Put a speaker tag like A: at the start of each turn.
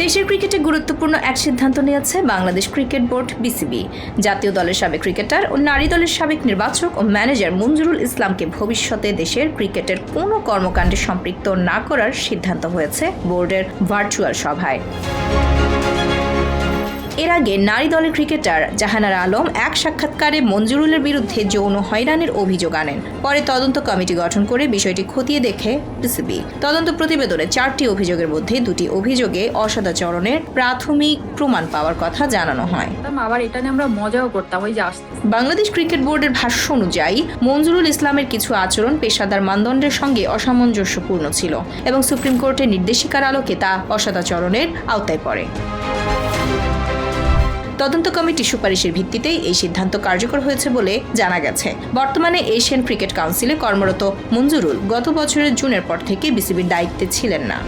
A: দেশের ক্রিকেটে গুরুত্বপূর্ণ এক সিদ্ধান্ত নিয়েছে বাংলাদেশ ক্রিকেট বোর্ড বিসিবি। জাতীয় দলের সাবেক ক্রিকেটার ও নারী দলের সাবেক নির্বাচক ও ম্যানেজার মঞ্জুরুল ইসলামকে ভবিষ্যতে দেশের ক্রিকেটের কোনো কর্মকাণ্ডে সম্পৃক্ত না করার সিদ্ধান্ত হয়েছে বোর্ডের ভার্চুয়াল সভায়। এর আগে নারী দলের ক্রিকেটার জাহানারা আলম এক সাক্ষাৎকারে মঞ্জুরুলের বিরুদ্ধে যৌন হয়রানির অভিযোগ আনেন। পরে তদন্ত কমিটি গঠন করে বিষয়টি খতিয়ে দেখে বিসিবি। তদন্ত প্রতিবেদনে 4টি অভিযোগের মধ্যে 2টি অভিযোগে অসদাচরণের প্রাথমিক প্রমাণ পাওয়ার কথা জানানো হয়।
B: আবার এটা নিয়ে আমরা মজাও করতাম।
A: বাংলাদেশ ক্রিকেট বোর্ডের ভাষ্য অনুযায়ী মঞ্জুরুল ইসলামের কিছু আচরণ পেশাদার মানদণ্ডের সঙ্গে অসামঞ্জস্যপূর্ণ ছিল এবং সুপ্রিম কোর্টের নির্দেশিকার আলোকে তা অসদাচরণের আওতায় পড়ে। তদন্ত কমিটির সুপারিশের ভিত্তিতেই এই সিদ্ধান্ত কার্যকর হয়েছে বলে জানা গেছে। বর্তমানে এশিয়ান ক্রিকেট কাউন্সিলে কর্মরত মঞ্জুরুল গত বছরের জুনের পর থেকে বিসিবির দায়িত্বে ছিলেন না।